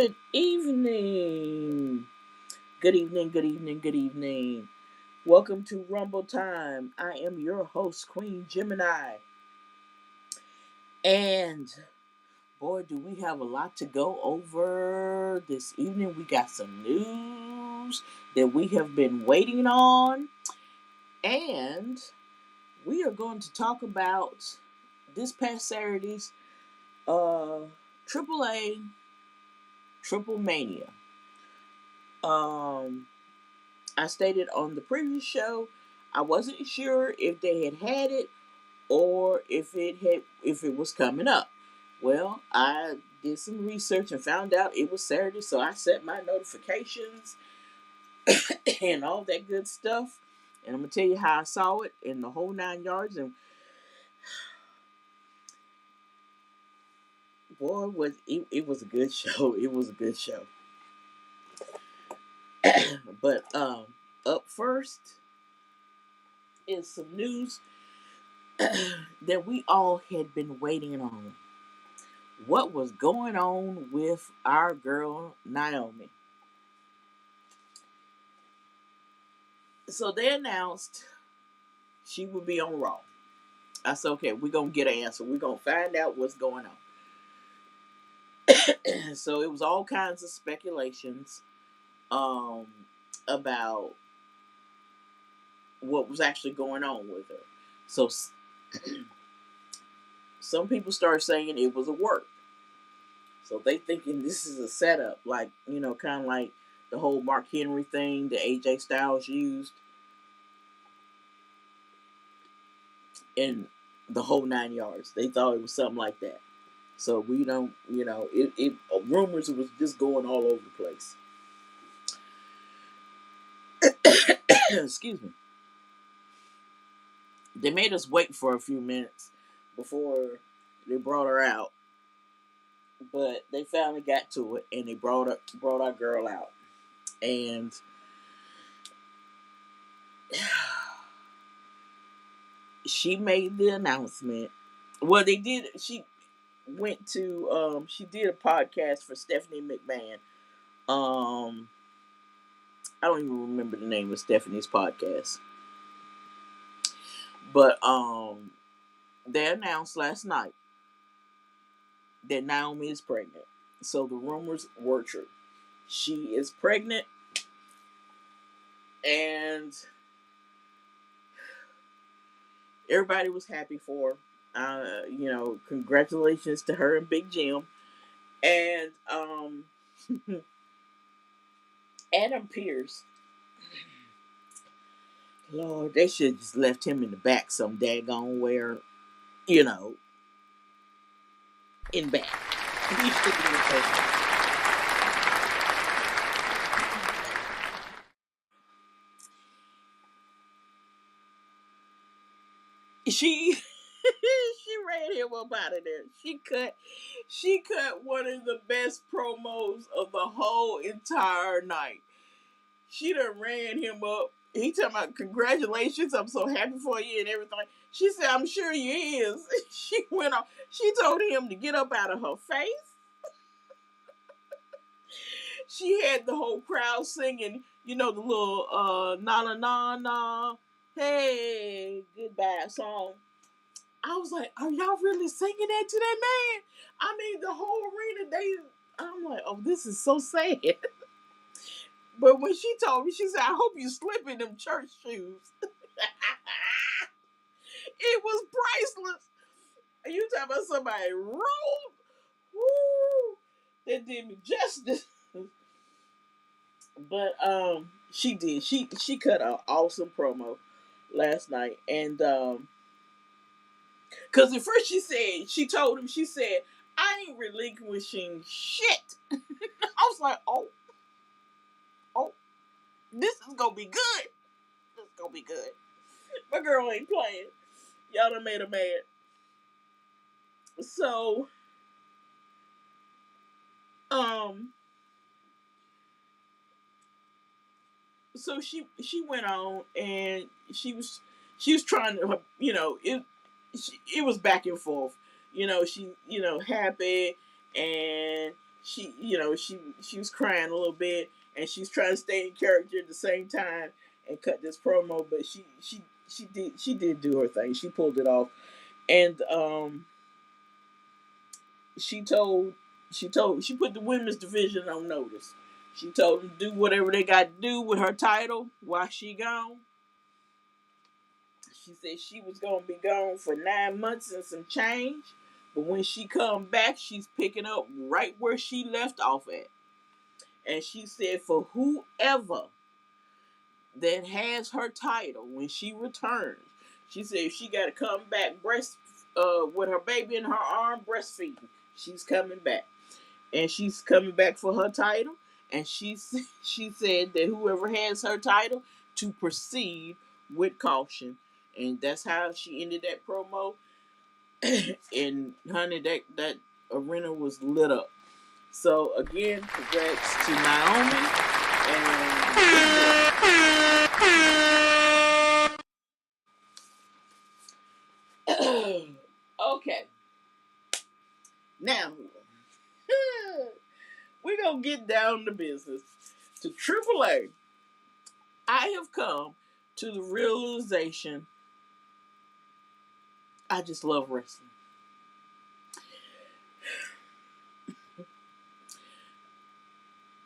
Good evening. Good evening, good evening, good evening. Welcome to Rumble Time. I am your host, Queen Gemini. And boy, do we have a lot to go over this evening. We got some news that we have been waiting on. And we are going to talk about this past Saturday's uh AAA Triple Mania. Um I stated on the previous show I wasn't sure if they had it or if it was coming up. Well, I did some research and found out it was Saturday, so I set my notifications and all that good stuff. And I'm gonna tell you how I saw it in the whole 9 yards. And boy, it was a good show. It was a good show. But up first is some news that we all had been waiting on. What was going on with our girl Naomi? So they announced she would be on Raw. I said, okay, we're gonna get an answer. We're gonna find out what's going on. So it was all kinds of speculations um, about what was actually going on with her. So some people started saying it was a work. So they thinking this is a setup, like kind of like the whole Mark Henry thing that AJ Styles used, and the whole 9 yards. They thought it was something like that. So we don't, it rumors was just going all over the place. Excuse me. They made us wait for a few minutes before they brought her out, but they finally got to it and they brought our girl out, and she made the announcement. Well, they did. She did a podcast for Stephanie McMahon. Um, I don't even remember the name of Stephanie's podcast, but they announced last night that Naomi is pregnant. So the rumors were true. She is pregnant, and everybody was happy for her. Congratulations to her and Big Jim. And Adam Pearce, Lord, they should have just left him in the back some daggone where, you know, in back. He should be in first. She she ran him up out of there. She cut one of the best promos of the whole entire night. She done ran him up. He talking about congratulations, I'm so happy for you and everything. She said, I'm sure you is. She went on. She told him to get up out of her face. She had the whole crowd singing, the little na na na na, hey, goodbye song. I was like, are y'all really singing that to that man? I mean, the whole arena, I'm like, oh, this is so sad. But when she told me, she said, I hope you slip in them church shoes. It was priceless. You talking about somebody rolled? Woo! That did me justice. But she did. She cut an awesome promo last night, and because at first she told him, she said, I ain't relinquishing shit. I was like, oh, this is gonna be good. This is gonna be good. My girl ain't playing. Y'all done made her mad. So um she went on, and she was trying to, it was back and forth. She happy, and she was crying a little bit, and she's trying to stay in character at the same time and cut this promo. But she did do her thing. She pulled it off, and she told she put the women's division on notice. She told them to do whatever they got to do with her title while she gone. She said she was gonna be gone for 9 months and some change, but when she come back, she's picking up right where she left off at. And she said for whoever that has her title when she returns, she said if she got to come back with her baby in her arm breastfeeding, she's coming back, and she's coming back for her title. And she said that whoever has her title to proceed with caution, and that's how she ended that promo. And honey, that arena was lit up. So again, congrats to Naomi. And okay, now we're gonna get down to business. To AAA, I have come to the realization I just love wrestling.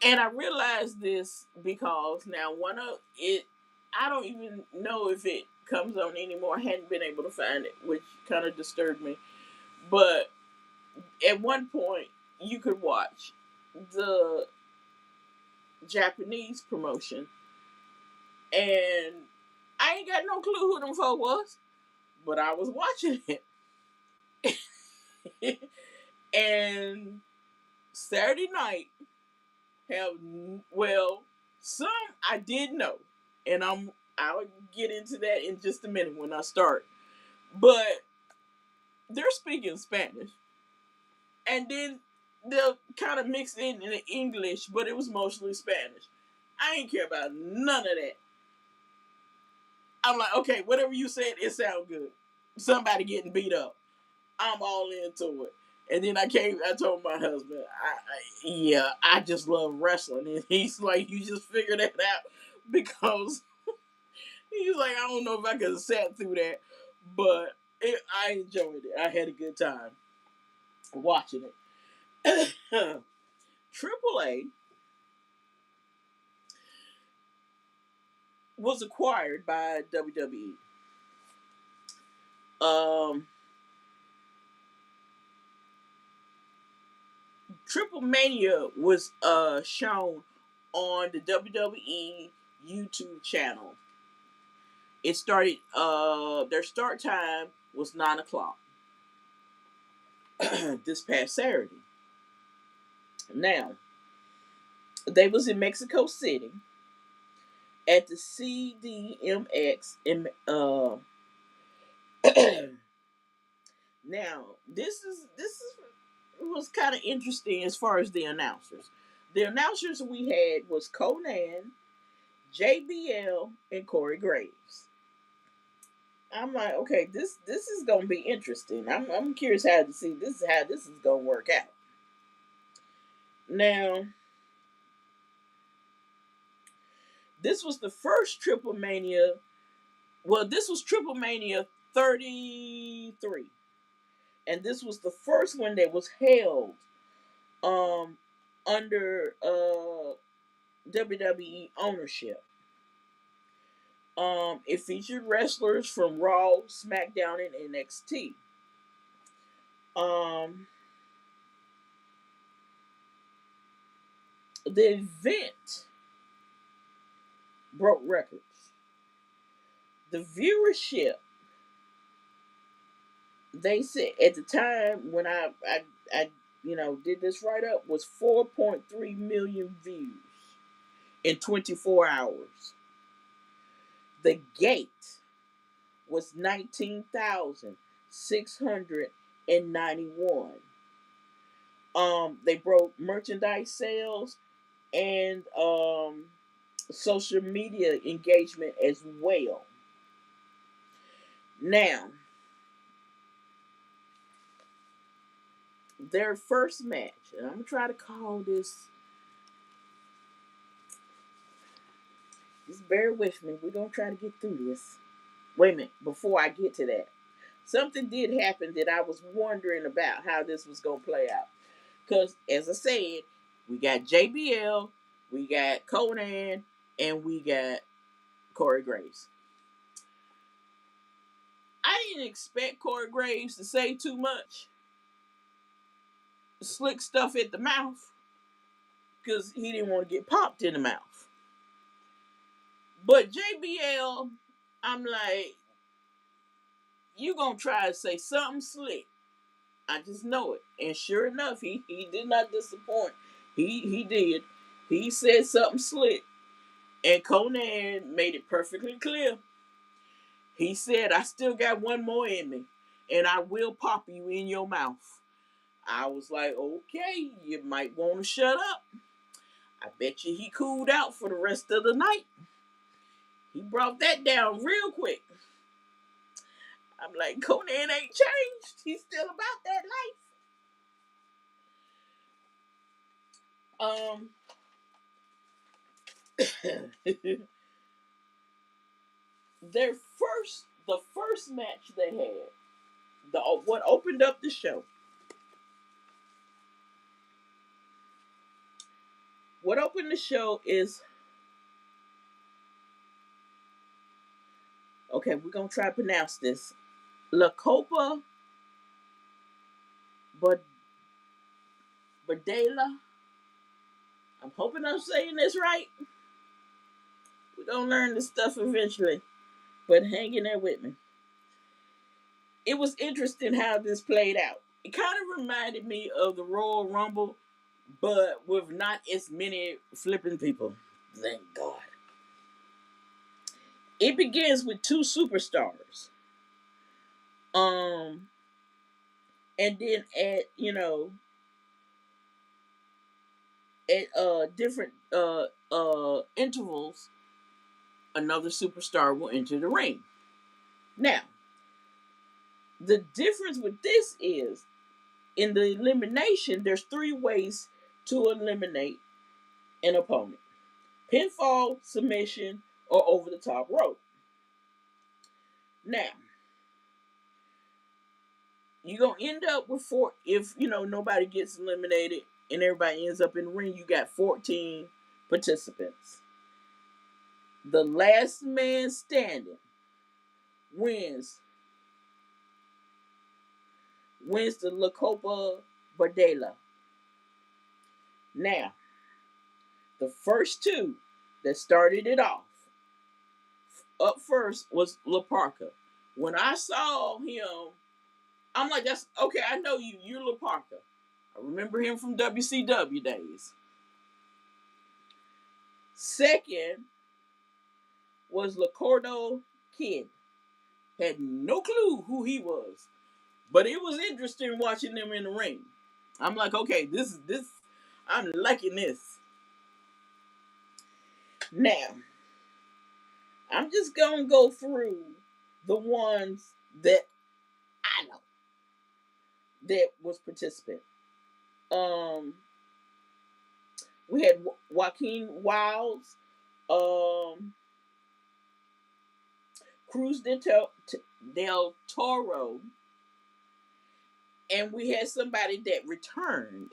And I realized this because now one of it, I don't even know if it comes on anymore. I hadn't been able to find it, which kind of disturbed me. But at one point, you could watch the Japanese promotion, and I ain't got no clue who them folk was, but I was watching it. And Saturday night have, well, some I did know, and I'll get into that in just a minute when I start. But they're speaking Spanish, and then they'll kind of mix in the English, but it was mostly Spanish. I ain't care about none of that. I'm like, okay, whatever you said, it sounds good. Somebody getting beat up, I'm all into it. And then I told my husband, yeah, I just love wrestling. And he's like, you just figured that out, because he's like, I don't know if I could have sat through that, but I enjoyed it. I had a good time watching it. AAA was acquired by WWE. Triple Mania was shown on the WWE YouTube channel. It started. Their start time was 9 o'clock this past Saturday. Now they was in Mexico City at the CDMX. Now this was kind of interesting as far as the announcers. The announcers we had was Conan, JBL, and Corey Graves. I'm like, okay, this is gonna be interesting. I'm curious how to see how this is gonna work out. Now, this was the first Triple Mania. Well, this was Triple Mania 33, and this was the first one that was held um under WWE ownership. It featured wrestlers from Raw, SmackDown, and NXT. Um, the event broke records. The viewership, they said at the time when I did this write up, was 4.3 million views in 24 hours. The gate was 19,691. They broke merchandise sales and social media engagement as well. Now, their first match, and I'm gonna try to call this. Just bear with me. We're gonna try to get through this. Wait a minute, before I get to that. Something did happen that I was wondering about how this was gonna play out. Cause as I said, we got JBL, we got Conan, and we got Corey Graves. I didn't expect Corey Graves to say too much slick stuff at the mouth because he didn't want to get popped in the mouth. But JBL, I'm like, you gonna try to say something slick. I just know it. And sure enough, he did not disappoint. He did. He said something slick. And Conan made it perfectly clear. He said, I still got one more in me. And I will pop you in your mouth. I was like, okay, you might want to shut up. I bet you he cooled out for the rest of the night. He brought that down real quick. I'm like, Conan ain't changed. He's still about that life. The first match they had, what opened up the show. What opened the show is, okay, we're gonna try to pronounce this. La Copa Badela. I'm hoping I'm saying this right. We're gonna learn this stuff eventually, but hang in there with me. It was interesting how this played out. It kind of reminded me of the Royal Rumble, but with not as many flipping people. Thank God. It begins with two superstars. Um, and then at different intervals, another superstar will enter the ring. Now, the difference with this is in the elimination, there's three ways to eliminate an opponent: pinfall, submission, or over the top rope. Now, you're gonna end up with four if nobody gets eliminated and everybody ends up in the ring. You got 14 participants. The last man standing wins the La Copa Bardela. Now, the first two that started it off up first was La Parka. When I saw him, I'm like, that's okay, I know you. You're La Parka. I remember him from WCW days. Second was Lacordo Kid. Had no clue who he was. But it was interesting watching them in the ring. I'm like, okay, this I'm liking this. Now, I'm just gonna go through the ones that I know that was participant. Um, we had Joaquin Wilds, um, Cruz del Toro, and we had somebody that returned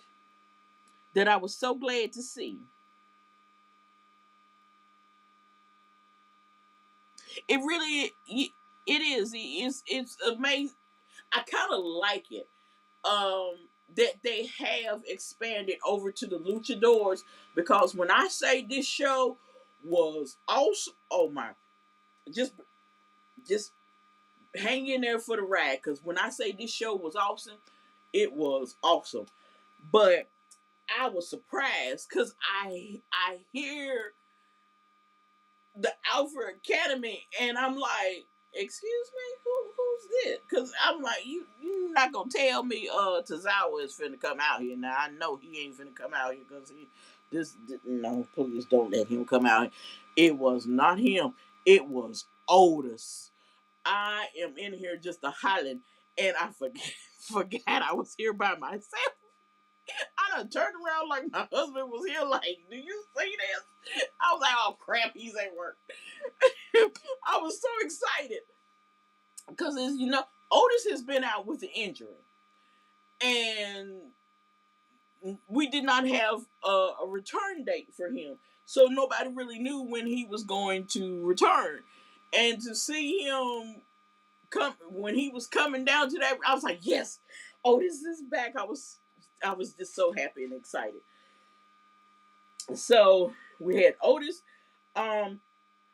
that I was so glad to see. It really, it is. It's amazing. I kind of like it. That they have expanded over to the luchadors, because when I say this show was awesome, oh my, just just hang in there for the ride, because when I say this show was awesome, it was awesome. But I was surprised because I hear the Alpha Academy and I'm like, excuse me, who's this? Because I'm like, you not gonna tell me Tozawa is finna come out here. Now I know he ain't finna come out here because no, please don't let him come out here. It was not him. It was Otis. I am in here just a hollering. and I forgot I was here by myself. I done turned around like my husband was here. Like, do you see this? I was like, oh crap, he's at work. I was so excited because, Otis has been out with an injury, and we did not have a return date for him, so nobody really knew when he was going to return. And to see him come when he was coming down to that, I was like, yes, Otis is back. I was just so happy and excited. So we had Otis. Um,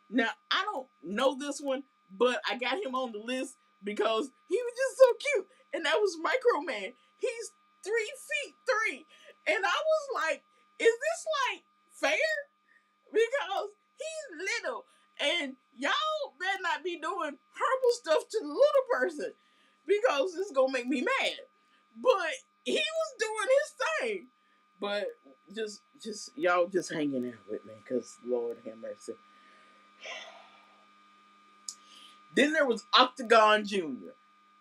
Now I don't know this one, but I got him on the list because he was just so cute, and that was Micro Man. He's 3 feet 3, and I was like, "Is this like fair?" Because he's little, and y'all better not be doing horrible stuff to the little person because it's gonna make me mad. But he was doing his thing. But just y'all just hanging out with me, cause Lord have mercy. Then there was Octagon Jr.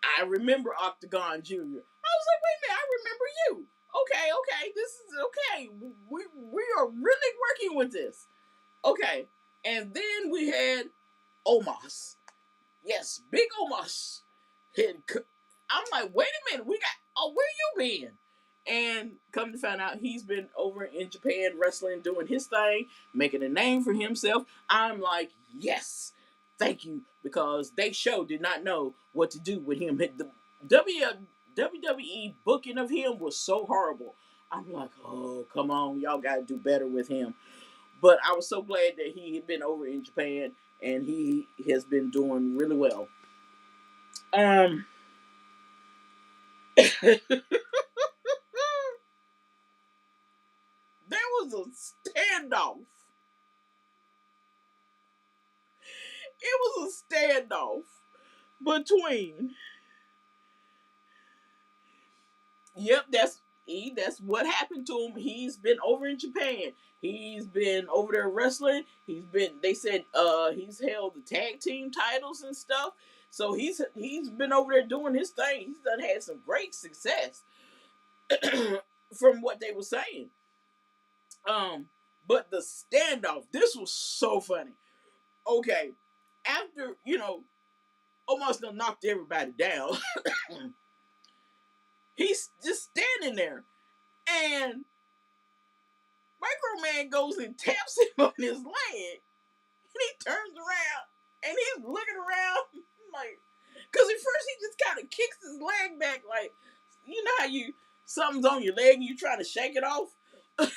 I remember Octagon Jr. I was like, wait a minute, I remember you. Okay, this is okay. We are really working with this. Okay. And then we had Omos. Yes, big Omos. I'm like, wait a minute, where you been? And come to find out, he's been over in Japan wrestling, doing his thing, making a name for himself. I'm like, yes, thank you, because they show did not know what to do with him. The WWE booking of him was so horrible. I'm like, oh, come on, y'all got to do better with him. But I was so glad that he had been over in Japan and he has been doing really well. Um, there was a standoff. It was a standoff between. Yep, that's what happened to him. He's been over in Japan. He's been over there wrestling. They said he's held the tag team titles and stuff. So he's been over there doing his thing. He's done had some great success from what they were saying. Um, but the standoff, this was so funny. Okay, after almost done knocked everybody down, he's just standing there, and Micro Man goes and taps him on his leg, and he turns around and he's looking around like, because at first he just kind of kicks his leg back, like, you know how something's on your leg and you try to shake it off. He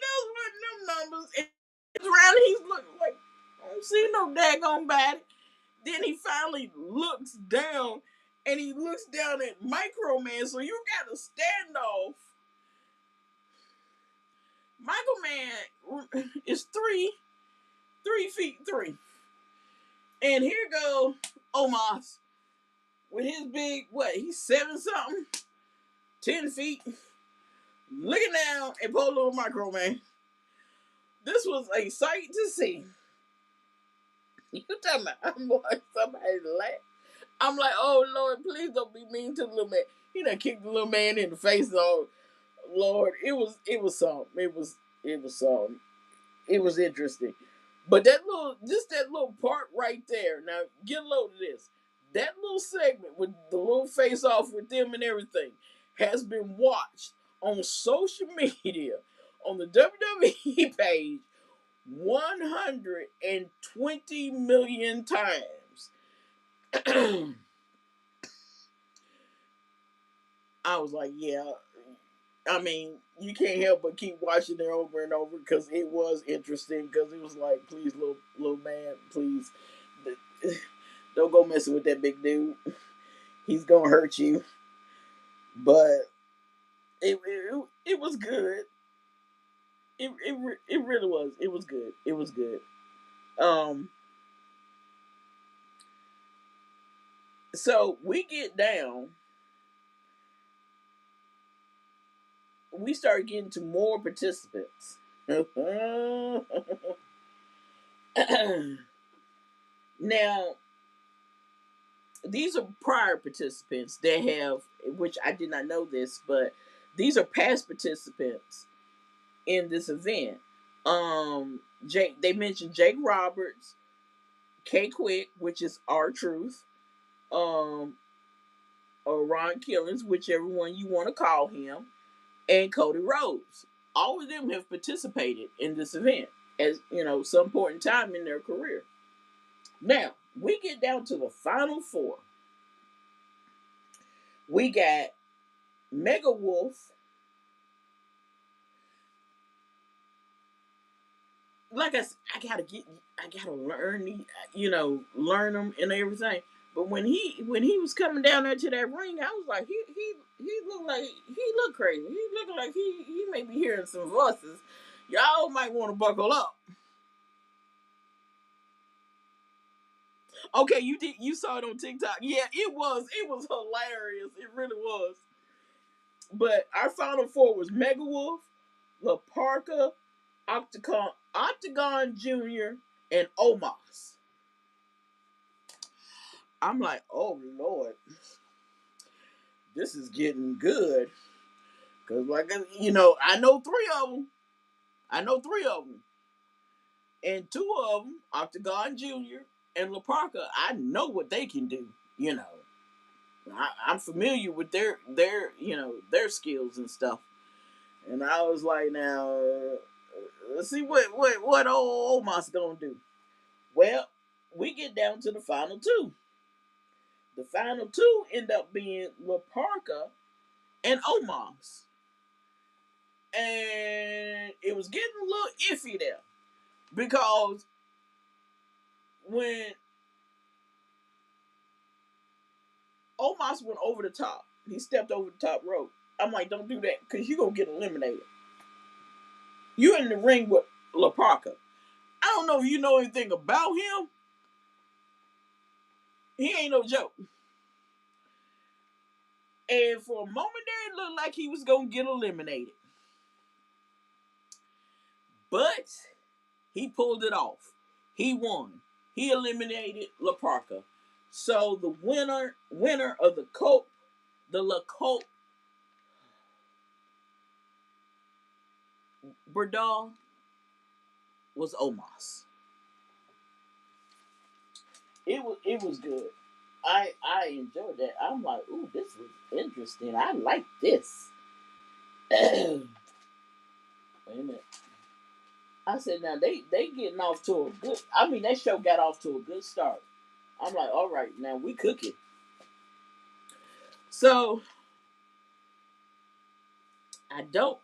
does one of them numbers and he's around and he's looking like, I don't see no daggone body. Then he finally looks down and he looks down at Micro Man. So you got a standoff. Michael Man is 3 feet 3. And here go Omos with his big, he's 7 something, 10 feet, looking down at poor little Micro Man. This was a sight to see. You talking about I'm watching somebody laugh. I'm like, oh Lord, please don't be mean to the little man. He done kicked the little man in the face. Oh Lord, it was something. It was something. It was interesting. But that little part right there. Now get a load of this. That little segment with the little face off with them and everything has been watched on social media on the WWE page 120 million times. I was like, yeah. I mean, you can't help but keep watching it over and over because it was interesting. Because it was like, please, little man, please, don't go messing with that big dude. He's gonna hurt you. But it was good. It really was. It was good. It was good. Um. So we get down. We start getting to more participants. Now, these are prior participants that have, which I did not know this, but these are past participants in this event. Jake, they mentioned Jake Roberts, K Quick, which is R-Truth, um, or Ron Killings, whichever one you want to call him, and Cody Rhodes. All of them have participated in this event at some point in time in their career. Now we get down to the final four. We got Mega Wolf. Like I gotta learn learn them and everything. But when he was coming down there to that ring, I was like, he looked crazy. He looked like he may be hearing some voices. Y'all might want to buckle up. Okay, you saw it on TikTok. Yeah, it was hilarious. It really was. But our final four was Mega Wolf, La Parka, Octagon Junior, and Omos. I'm like, oh Lord, this is getting good. Cause I know three of them. I know three of them, and two of them, Octagon Junior and La Parka, I know what they can do. You know, I'm familiar with their skills and stuff. And I was like, now, let's see what old Omos gonna do. Well, we get down to the final two. The final two end up being La Parka and Omos. And it was getting a little iffy there. Because when Omos went over the top, he stepped over the top rope. I'm like, don't do that, because you're going to get eliminated. You're in the ring with La Parka. I don't know if you know anything about him. He ain't no joke. And for a moment there, it looked like he was going to get eliminated. But he pulled it off. He won. He eliminated La Parka. So the winner of the La Cope Berdal was Omos. It was good. I enjoyed that. I'm like, ooh, this was interesting. I like this. Wait a minute. I said, now they getting off to a good. I mean, that show got off to a good start. I'm like, all right, now we cooking. So I don't.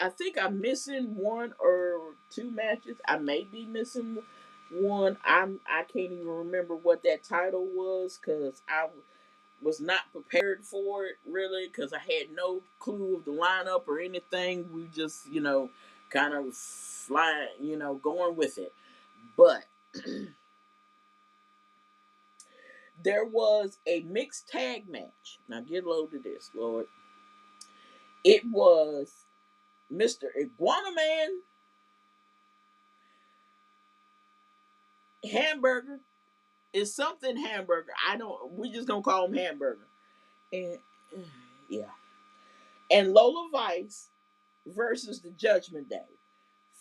I think I'm missing one or two matches. I may be missing one. I can't even remember what that title was, because I was not prepared for it really, because I had no clue of the lineup or anything. We just kind of flying, going with it. But there was a mixed tag match. Now get a load of this, Lord. It was Mr. Iguana Man, Hamburger. Is something Hamburger. I don't. We just gonna call him Hamburger. And yeah. And Lola Vice versus the Judgment Day.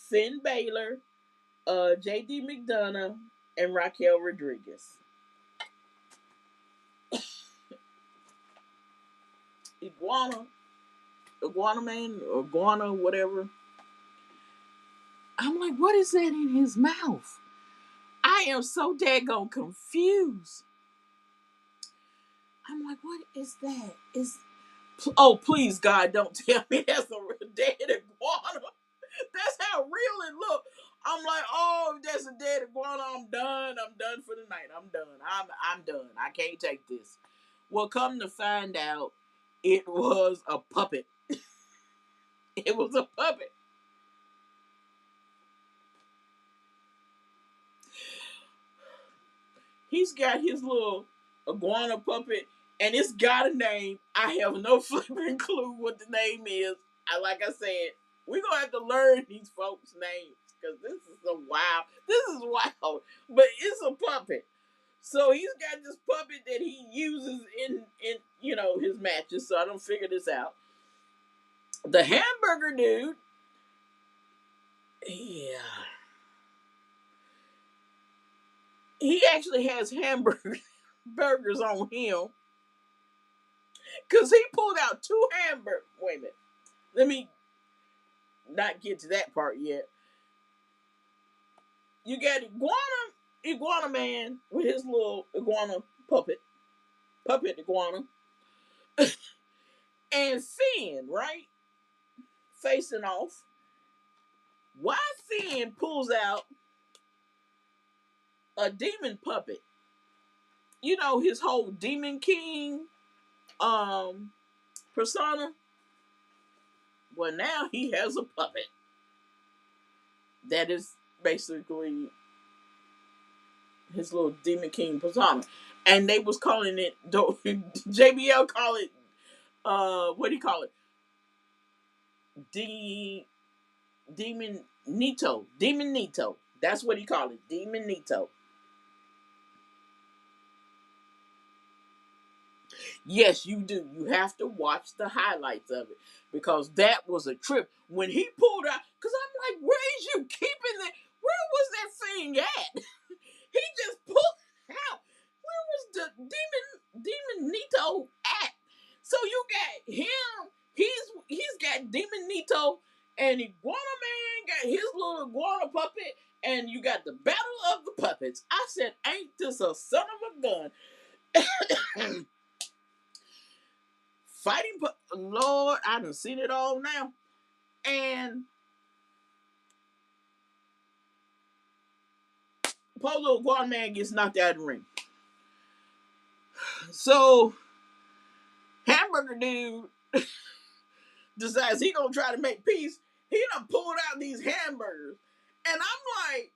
Finn Balor, J.D. McDonough, and Raquel Rodriguez. Iguana Man, or Iguana, whatever. I'm like, what is that in his mouth? I am so daggone confused. I'm like, what is that? Oh, please, God, don't tell me that's a dead iguana. That's how real it looked. I'm like, oh, if that's a dead iguana, I'm done. I'm done for the night. I'm done. I'm done. I can't take this. Well, come to find out, it was a puppet. It was a puppet. He's got his little iguana puppet, and it's got a name. I have no flipping clue what the name is. Like I said, we're gonna have to learn these folks' names, because this is a wild. This is wild, but it's a puppet. So he's got this puppet that he uses in his matches. So I don't figure this out. The hamburger dude, yeah, he actually has hamburgers burgers on him because he pulled out two hamburgers. Wait a minute, let me not get to that part yet. You got iguana man with his little iguana puppet iguana, and Finn, right, facing off. Why Finn pulls out a demon puppet? You know, his whole Demon King um persona. Well, now he has a puppet that is basically his little Demon King persona, and they was calling it JBL call it what do you call it? D Demon Nito. That's what he called it, Demon Nito. Yes, you do. You have to watch the highlights of it because that was a trip when he pulled out. Because I'm like, where is you keeping that? Where was that thing at? He just pulled out. Where was the Demon Nito at? So you got him. He's got Demon Nito, and Iguana Man got his little iguana puppet, and you got the battle of the puppets. I said, ain't this a son of a gun? Fighting, Lord, I done seen it all now. And Polo Guan Man gets knocked out of the ring. So Hamburger Dude decides he gonna try to make peace. He done pulled out these hamburgers. And I'm like,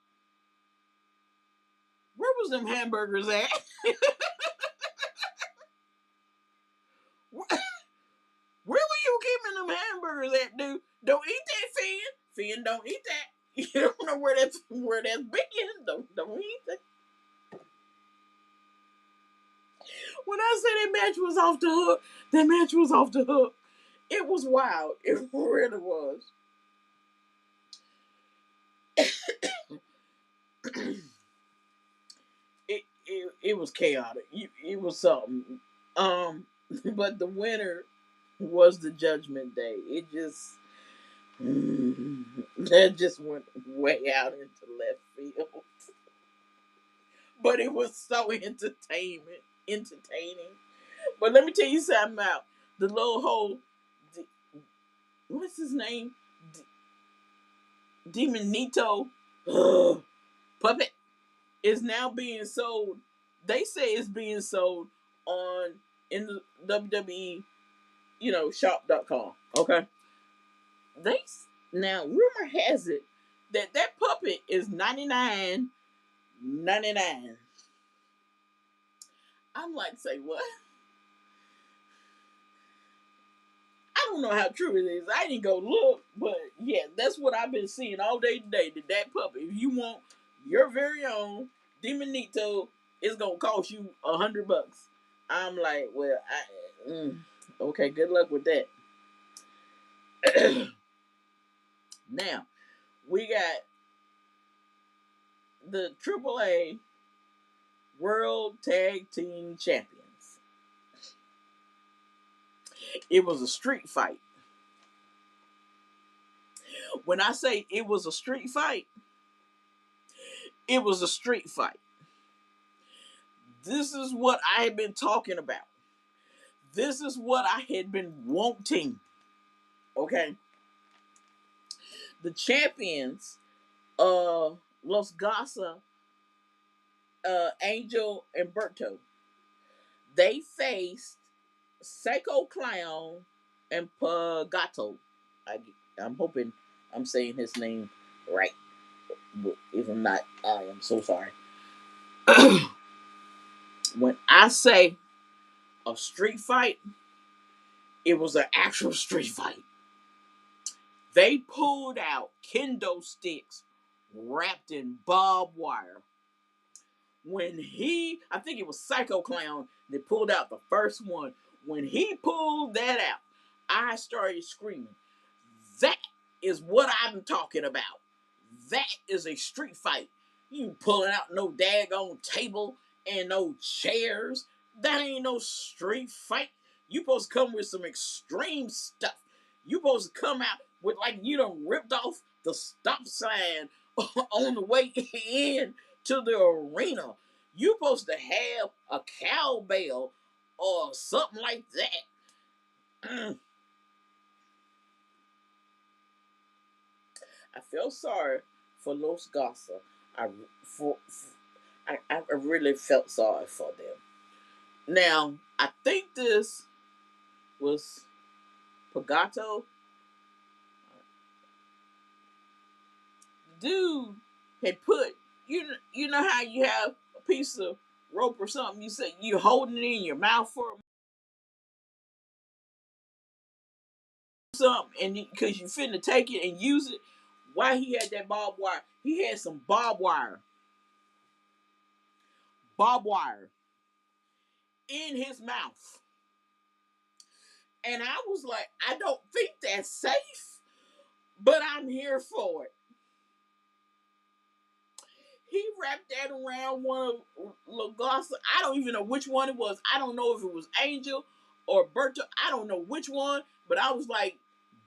where was them hamburgers at? Where were you keeping them hamburgers at, dude? Don't eat that, Finn. Finn, don't eat that. You don't know where that's been. Don't eat that. When I say that match was off the hook, that match was off the hook. It was wild. It really was. It was chaotic. It was something. Um, but the winner was the Judgment Day. It just that just went way out into left field. But it was so entertaining. But let me tell you something about the little whole. What's his name? Demon Nito puppet is now being sold. They say it's being sold on in the WWE, shop.com. Okay. They Now rumor has it that puppet is 99.99. I'm like, say what? I don't know how true it is. I didn't go look, but yeah, that's what I've been seeing all day today. That puppet, if you want your very own Demonito, it's gonna cost you $100. I'm like, well, okay, good luck with that. Now we got the AAA World Tag Team Champions. It was a street fight. When I say it was a street fight, it was a street fight. This is what I had been talking about. This is what I had been wanting. Okay. The champions, Los Gasa, Angel, and Berto, they faced Psycho Clown and Pagato. I'm hoping I'm saying his name right. But if I'm not, I am so sorry. When I say a street fight, it was an actual street fight. They pulled out kendo sticks wrapped in barbed wire. when I think it was Psycho Clown that pulled out the first one. When he pulled that out, I started screaming. That is what I'm talking about. That is a street fight. You pulling out no daggone table and no chairs. That ain't no street fight. You supposed to come with some extreme stuff. You supposed to come out with like you done ripped off the stop sign on the way in to the arena. You supposed to have a cowbell or something like that. I feel sorry for Los Garza. I for, I really felt sorry for them. Now I think this was Pagato. Dude had put you know how you have a piece of rope or something. You say you holding it in your mouth for something, and because you finna take it and use it. Why he had that barbed wire? He had some barbed wire in his mouth. And I was like, I don't think that's safe, but I'm here for it. He wrapped that around one of Lagasa. I don't even know which one it was. I don't know if it was Angel or Berta. I don't know which one, but I was like,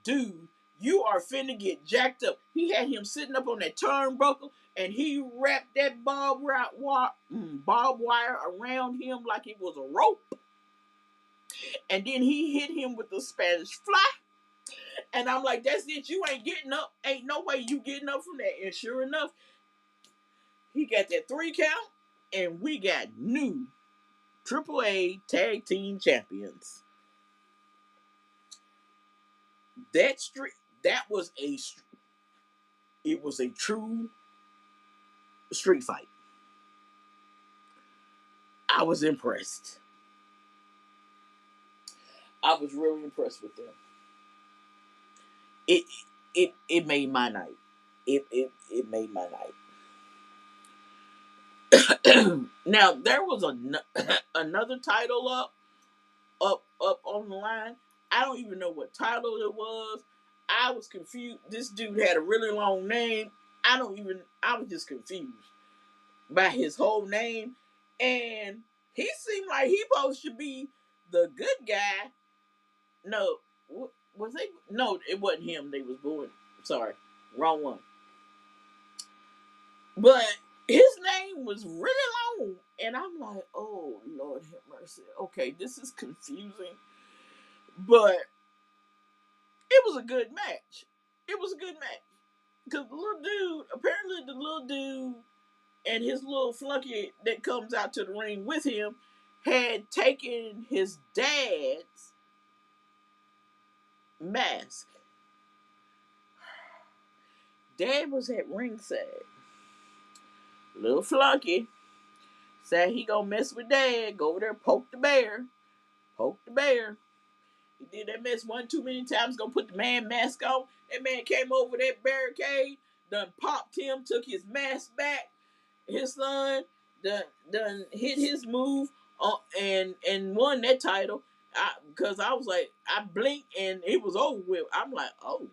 dude, you are finna get jacked up. He had him sitting up on that turnbuckle, and he wrapped that barbed wire around him like it was a rope. And then he hit him with the Spanish fly. And I'm like, that's it. You ain't getting up. Ain't no way you getting up from that. And sure enough, he got that 3 count, and we got new AAA Tag Team Champions. That street, that was it was a true street fight. I was impressed. I was really impressed with them. It it made my night. It made my night. Now there was another title up on the line. I don't even know what title it was. I was confused. This dude had a really long name. I was just confused by his whole name. And he seemed like he supposed to be the good guy. No, was they? No, it wasn't him. They was booing. Sorry, wrong one. But his name was really long, and I'm like, oh Lord have mercy. Okay, this is confusing, but it was a good match. It was a good match because the little dude, apparently the little dude and his little flunky that comes out to the ring with him had taken his dad's mask. Dad was at ringside. Little flunky said he gonna mess with dad. Go over there, poke the bear. Poke the bear. He did that mess one too many times. Gonna put the man mask on. That man came over that barricade. Done popped him. Took his mask back. His son done hit his move and won that title. Because I was like, I blinked and it was over with. I'm like, oh,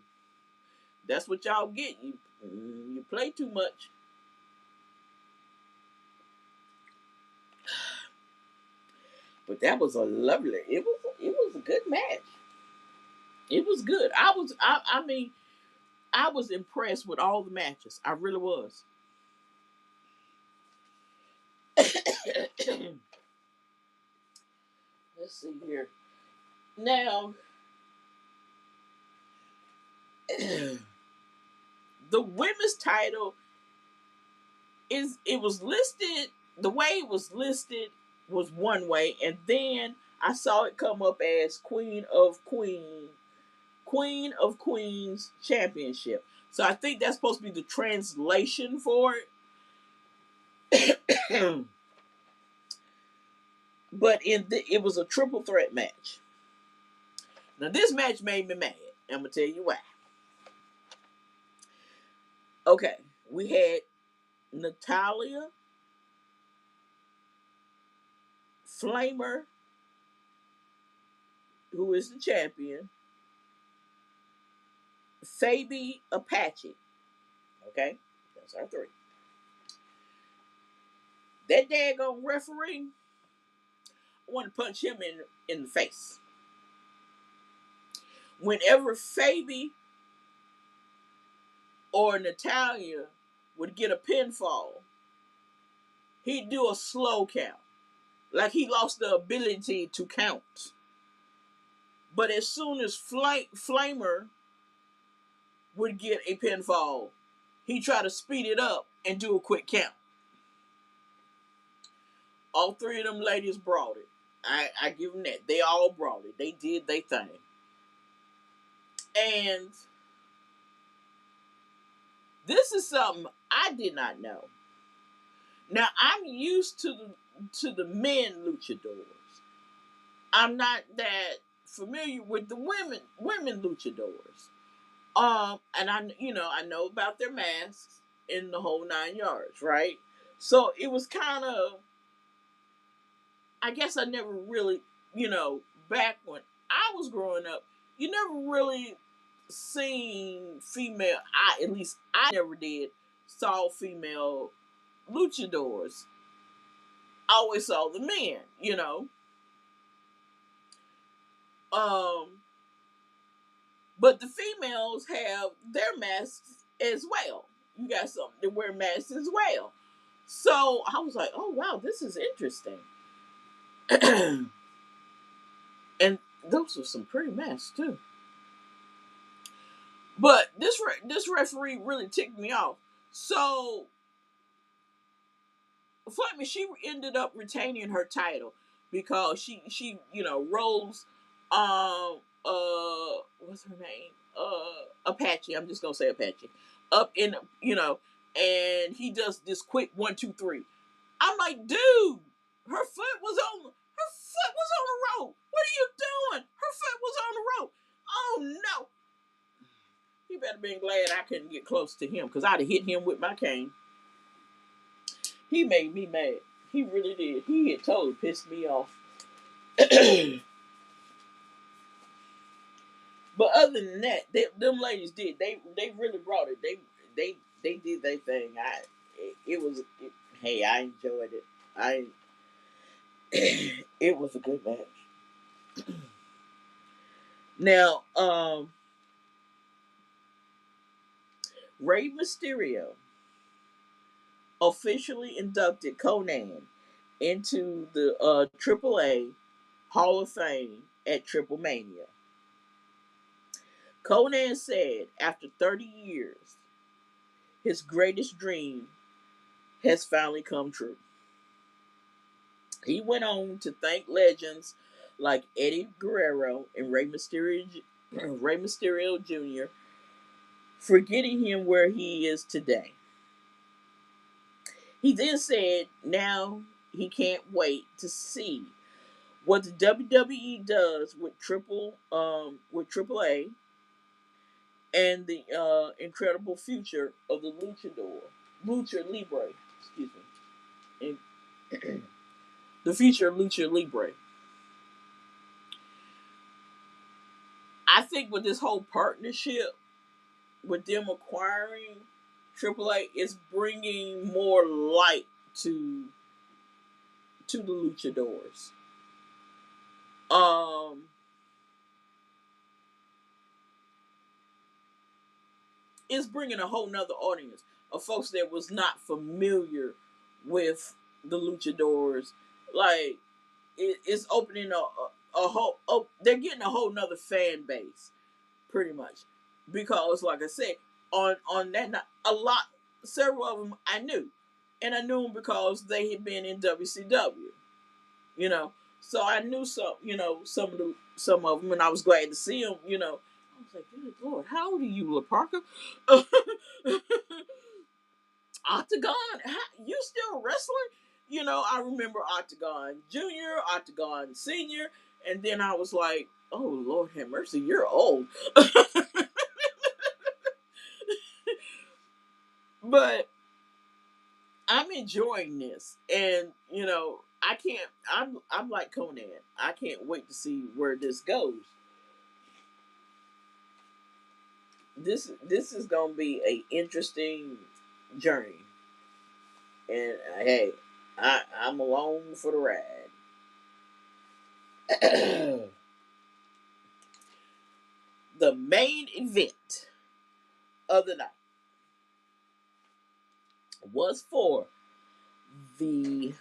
that's what y'all get. You play too much. But that was a lovely. It was a good match. It was good. I mean I was impressed with all the matches. I really was. Let's see here. Now the women's title it was listed the way it was listed was one way, and then I saw it come up as Queen of Queens Championship. So I think that's supposed to be the translation for it. But it was a triple threat match. Now this match made me mad. I'm gonna tell you why. Okay, we had Natalia, Flamer, who is the champion, Fabi Apache. Okay, that's our three. That daggone referee, I want to punch him in the face. Whenever Fabi or Natalia would get a pinfall, he'd do a slow count. Like he lost the ability to count. But as soon as Flamer would get a pinfall, he'd try to speed it up and do a quick count. All three of them ladies brought it. I give them that. They all brought it. They did their thing. And this is something I did not know. Now I'm used to the men luchadors. I'm not that familiar with the women luchadors. And I know about their masks in the whole 9 yards, right? So it was kind of, I guess I never really, back when I was growing up, you never really seen female. At least I never did saw female luchadors. I always saw the men. Um, but the females have their masks as well. You got something to wear masks as well. So I was like, oh wow, this is interesting. And those were some pretty masks too. But this referee really ticked me off. So Flatman, she ended up retaining her title because she Rose, what's her name, Apache. I'm just gonna say Apache. Up in and he does this quick 1, 2, 3. I'm like, dude, her foot was on the rope. What are you doing? Her foot was on the rope. Oh no. He better been glad I couldn't get close to him because I'd have hit him with my cane. He made me mad. He really did. He had totally pissed me off. But other than that, them ladies did. They really brought it. They did their thing. Hey, I enjoyed it. It was a good match. Now, Rey Mysterio officially inducted Konnan into the AAA Hall of Fame at Triple Mania. Konnan said after 30 years, his greatest dream has finally come true. He went on to thank legends like Eddie Guerrero and Rey Mysterio Jr. for getting him where he is today. He then said now he can't wait to see what the WWE does with AAA and the incredible future of the Lucha Libre, excuse me, and the future of Lucha Libre. I think with this whole partnership, with them acquiring AAA, is bringing more light to the luchadors. It's bringing a whole nother audience of folks that was not familiar with the luchadors. Like it's opening a whole. Oh, they're getting a whole nother fan base, pretty much, because like I said, on that night, several of them I knew, and I knew them because they had been in WCW. You know, so I knew some of them, and I was glad to see them. I was like, good Lord, how old are you, La Parker? Octagon, you still wrestling? I remember Octagon Junior, Octagon Senior, and then I was like, oh Lord have mercy, you're old. But I'm enjoying this, and I can't. I'm like Conan. I can't wait to see where this goes. This is gonna be a interesting journey, and hey, I'm along for the ride. The main event of the night was for the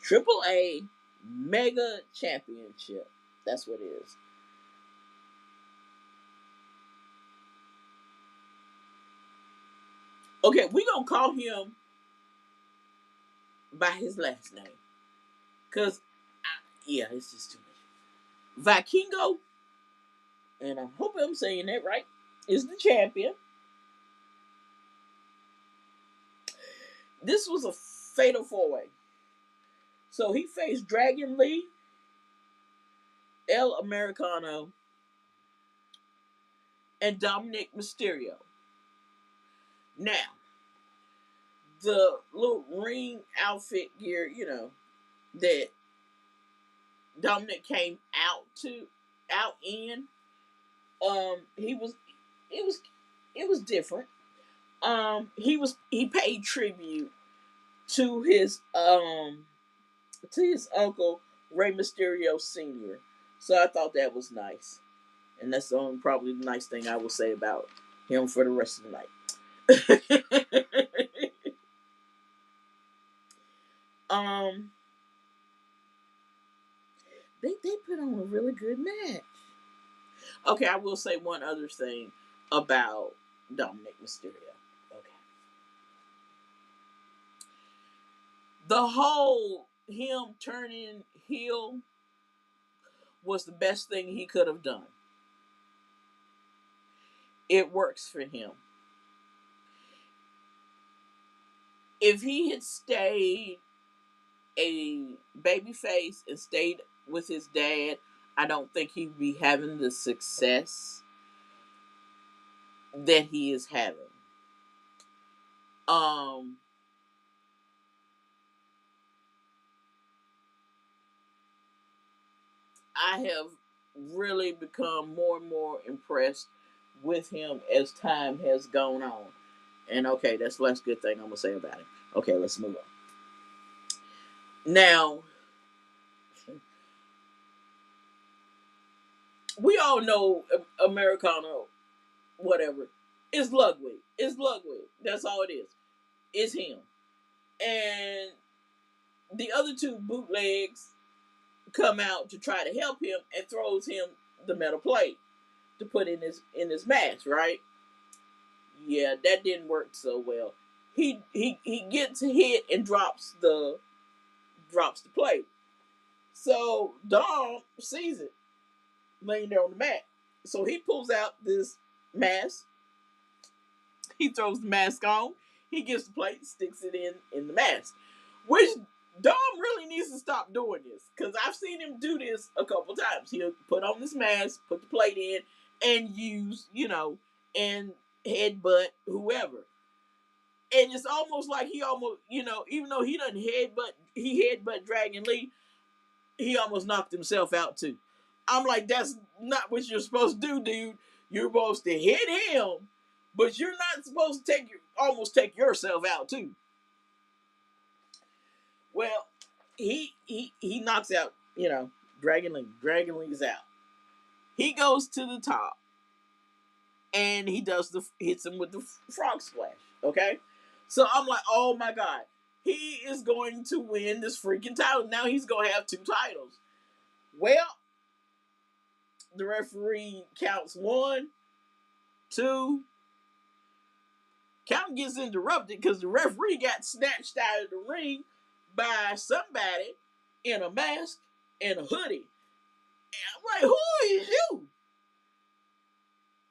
Triple A Mega Championship. That's what it is. Okay, we gonna call him by his last name, cause yeah, it's just too much. Vikingo, and I hope I'm saying that right, is the champion. This was a fatal four way. So he faced Dragon Lee, El Americano, and Dominic Mysterio. Now, the little ring outfit gear, that Dominic came out in, he was it was it was different. He paid tribute to his uncle Rey Mysterio Sr. So I thought that was nice. And that's the only probably the nice thing I will say about him for the rest of the night. um, they put on a really good match. Okay, I will say one other thing about Dominic Mysterio. Okay, the whole him turning heel was the best thing he could have done. It works for him. If he had stayed a babyface and stayed with his dad, I don't think he'd be having the success that he is having. Um, I have really become more and more impressed with him as time has gone on. And okay, that's the last good thing I'm gonna say about him. Okay, let's move on. Now, we all know Americano, whatever. It's Ludwig. It's Ludwig. That's all it is. It's him. And the other two bootlegs come out to try to help him and throws him the metal plate to put in his mask, right? Yeah, that didn't work so well. He gets hit and drops the plate. So Dom sees it laying there on the mat. So he pulls out this mask. He throws the mask on. He gets the plate, sticks it in the mask. Which Dom really needs to stop doing this, because I've seen him do this a couple times. He'll put on this mask, put the plate in, and and headbutt whoever. And it's almost like he almost, even though he headbutt Dragon Lee, he almost knocked himself out too. I'm like, that's not what you're supposed to do, dude. You're supposed to hit him, but you're not supposed to almost take yourself out too. Well, he knocks out, Dragon Lee. Dragon Lee's out. He goes to the top and he hits him with the frog splash. Okay, so I'm like, oh my god, he is going to win this freaking title. Now he's gonna have two titles. Well, the referee counts one, two. Count gets interrupted because the referee got snatched out of the ring by somebody in a mask and a hoodie. And I'm like, who is you?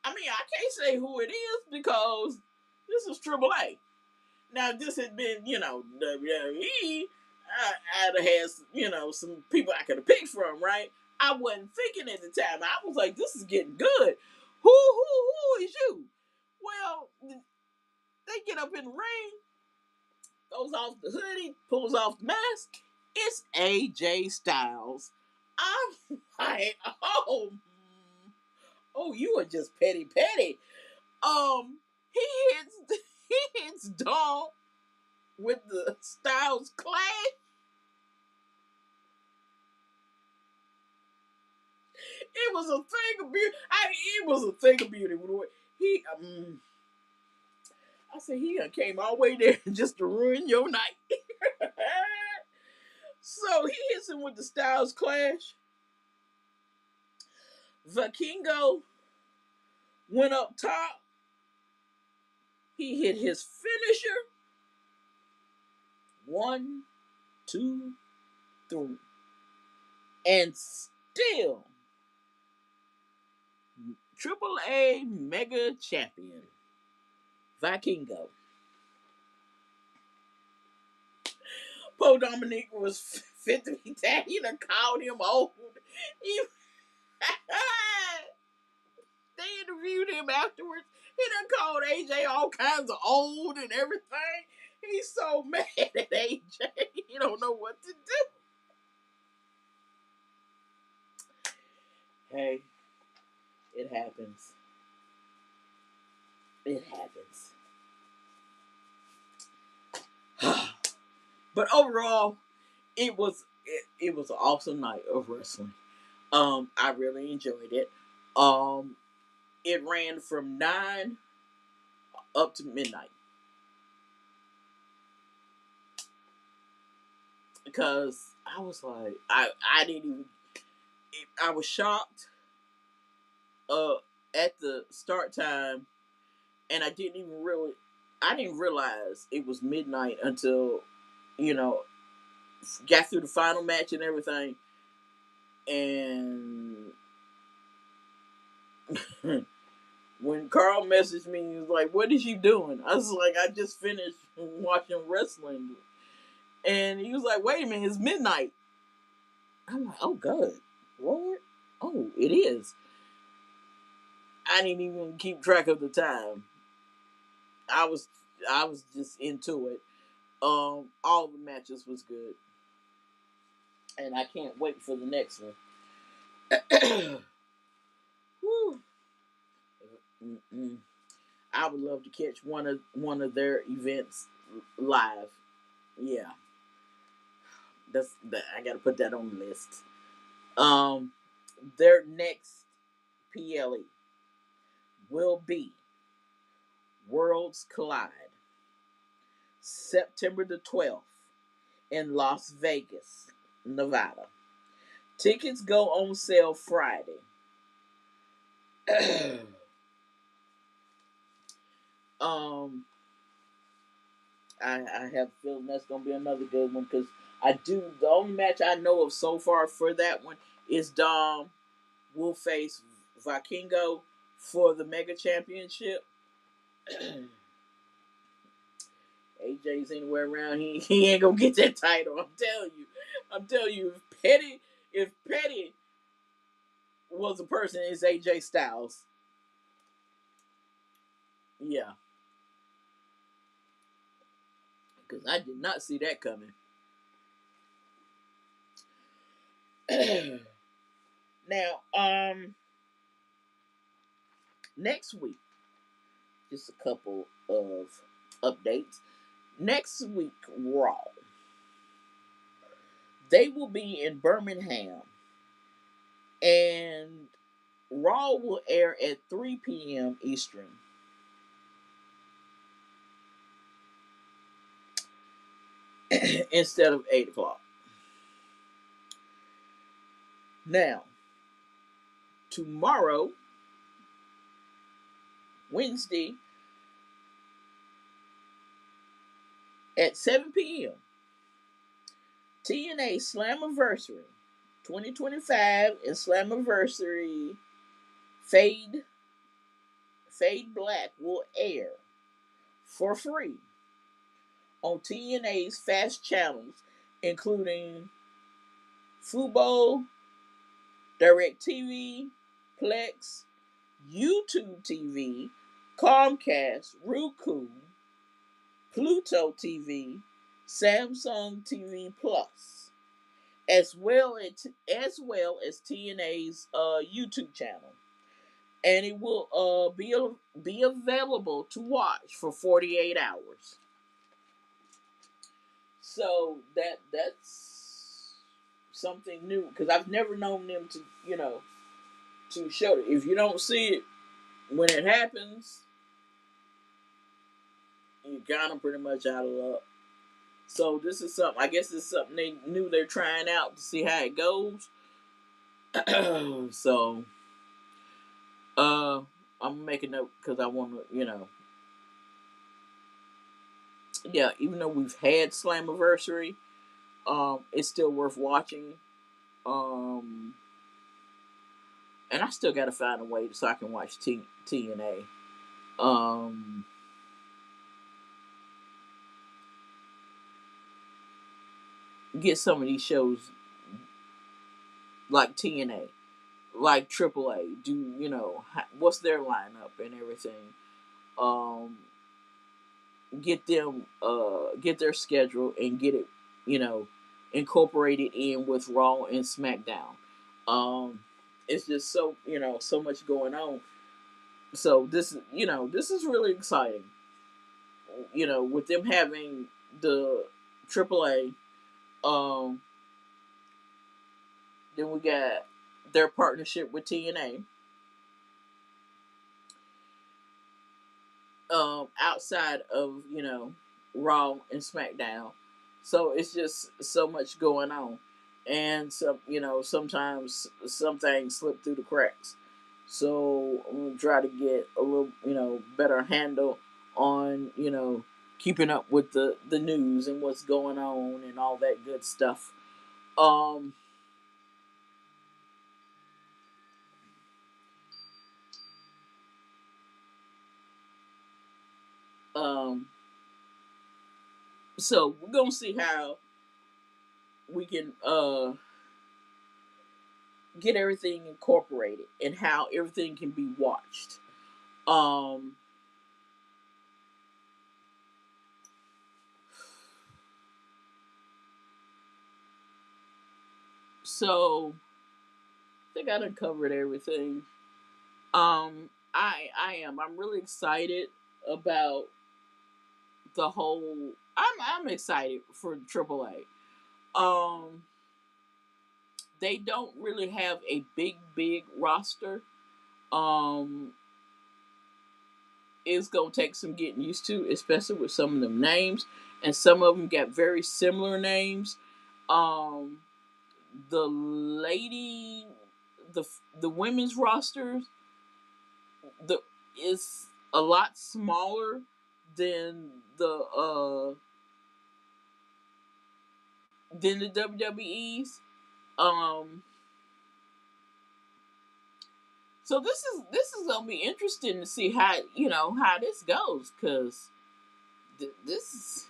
I mean, I can't say who it is because this is Triple A. Now, if this had been, WWE, I'd have had, some people I could have picked from, right? I wasn't thinking at the time. I was like, this is getting good. Who is you? Well, They get up in the ring, goes off the hoodie, pulls off the mask. It's AJ Styles. I'm like, oh, you are just petty. He hits he hits Dom with the Styles Clash. It was a thing of beauty. It was a thing of beauty. He, I said he came all the way there just to ruin your night. So he hits him with the Styles Clash. Vikingo went up top. He hit his finisher. 1, 2, 3. And still, AAA Mega Champion, Vikingo. Poe Dominic was fit to be tagged. He done called him old. He, they interviewed him afterwards. He done called AJ all kinds of old and everything. He's so mad at AJ. He don't know what to do. Hey, it happens. It happens. But overall, it was an awesome night of wrestling. I really enjoyed it. It ran from 9 up to midnight because I was like, I didn't even. I was shocked at the start time, and I didn't realize it was midnight until got through the final match and everything, and when Carl messaged me, he was like, "What is you doing?" I was like, "I just finished watching wrestling," and he was like, "Wait a minute, it's midnight." I'm like, "Oh God, Lord, oh it is." I didn't even keep track of the time. I was just into it. All the matches was good, and I can't wait for the next one. Whew. I would love to catch one of their events live. Yeah, that's that. I got to put that on the list. Um, their next PLE will be Worlds Collide, September the 12th in Las Vegas, Nevada. Tickets go on sale Friday. um, I have a feeling that's gonna be another good one because the only match I know of so far for that one is Dom will face Vikingo for the Mega Championship. AJ's anywhere around, he ain't gonna get that title. I'm telling you, if Petty was a person, it's AJ Styles. Yeah, because I did not see that coming. Now, next week, just a couple of updates. Next week, Raw. They will be in Birmingham, and Raw will air at 3 p.m. Eastern. Instead of 8 o'clock. Now, tomorrow, Wednesday, at 7 p.m., TNA Slammiversary 2025 and Slammiversary Fade Black will air for free on TNA's fast channels, including Fubo, DirecTV, Plex, YouTube TV, Comcast, Roku, Pluto TV, Samsung TV Plus, as well as TNA's YouTube channel, and it will be available to watch for 48 hours. So that's something new because I've never known them to to show it. If you don't see it when it happens, you kind of pretty much out of luck. So this is something. I guess this is something they knew they're trying out to see how it goes. So I'm making note because I want to, yeah. Even though we've had Slammiversary, it's still worth watching. Um, and I still got to find a way so I can watch TNA. Um, get some of these shows like TNA, like AAA. Do what's their lineup and everything? Um, get their schedule and get it, you know, incorporated in with Raw and SmackDown. Um, it's just so much going on. So this is really exciting. With them having the AAA, um, then we got their partnership with TNA. Outside of Raw and SmackDown, so it's just so much going on, and sometimes some things slip through the cracks. So I'm gonna try to get a little better handle on keeping up with the news and what's going on and all that good stuff. Um, um, so we're gonna see how we can get everything incorporated and how everything can be watched. Um, so I think I done covered everything. I'm really excited about the whole. I'm excited for AAA. Um, they don't really have a big roster. Um, it's gonna take some getting used to, especially with some of them names, and some of them got very similar names. Um, the lady, the the women's rosters, the is a lot smaller than the WWE's. Um, so this is gonna be interesting to see how this goes because this is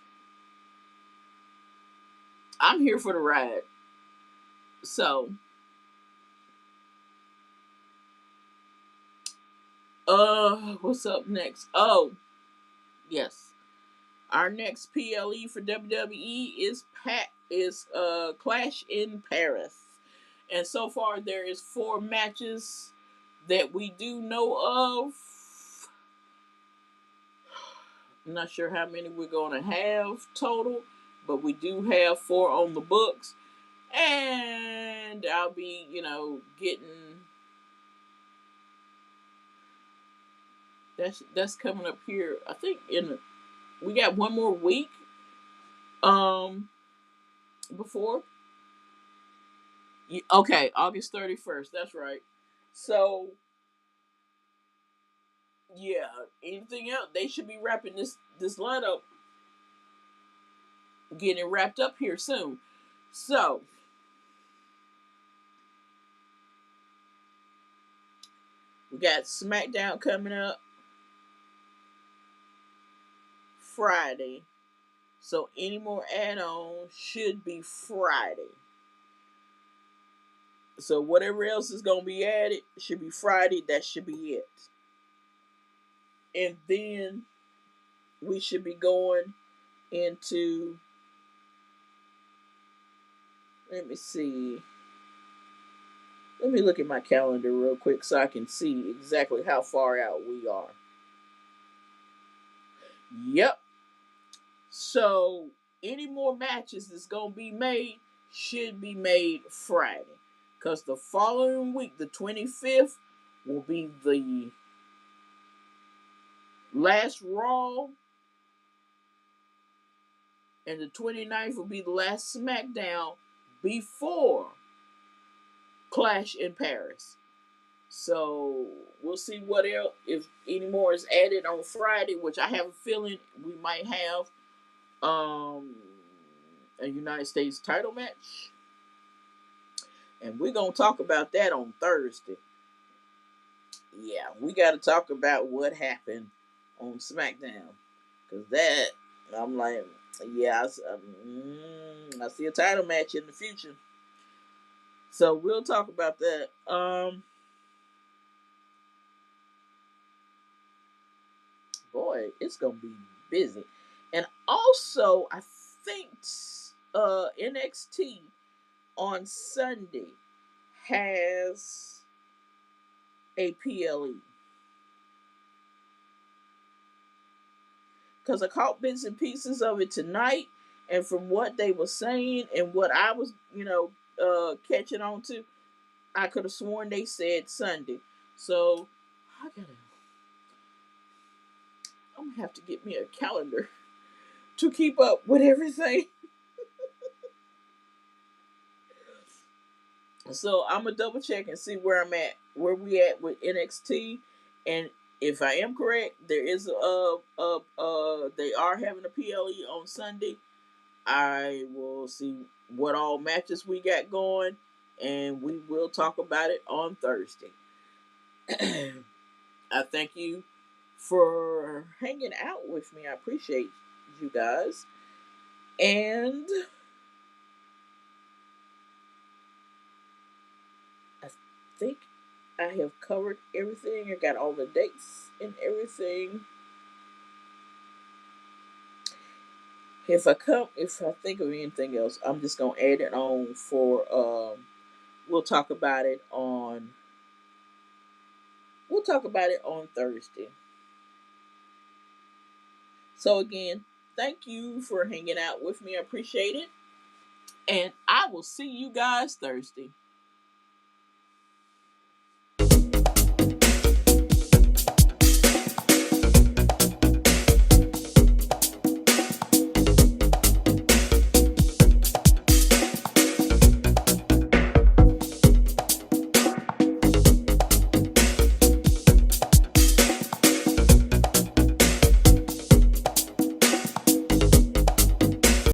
I'm here for the ride. So what's up next? Oh yes, our next PLE for WWE is Clash in Paris, and so far there is 4 matches that we do know of. I'm not sure how many we're gonna have total, but we do have 4 on the books, and I'll be getting that's coming up here. I think we got one more week um before. Okay, August 31st. That's right. So yeah, anything else? They should be wrapping this lineup, getting it wrapped up here soon. So we got SmackDown coming up Friday. So any more add-ons should be Friday. So whatever else is gonna be added should be Friday. That should be it. And then we should be going. into, let me see. Let me look at my calendar real quick so I can see exactly how far out we are. Yep. So any more matches that's gonna be made should be made Friday. Because the following week, the 25th, will be the last Raw, and the 29th will be the last SmackDown before Clash in Paris. So we'll see what else, if any more is added on Friday, which I have a feeling we might have a United States title match. And we're gonna talk about that on Thursday. Yeah, we gotta talk about what happened on SmackDown. Cause that, I'm like, yeah, I see a title match in the future. So we'll talk about that. Boy, it's gonna be busy. And also, I think NXT on Sunday has a PLE, because I caught bits and pieces of it tonight, and from what they were saying and what I was, catching on to, I could have sworn they said Sunday. So I'm gonna have to get me a calendar to keep up with everything. So I'm gonna double check and see where we at with NXT, and if I am correct, there is they are having a PLE on Sunday. I will see what all matches we got going, and we will talk about it on Thursday. I thank you for hanging out with me. I appreciate you guys, and I think I have covered everything. I got all the dates and everything. If I think of anything else, I'm just gonna add it on for. We'll talk about it on. We'll talk about it on Thursday. So again, thank you for hanging out with me. I appreciate it, and I will see you guys Thursday.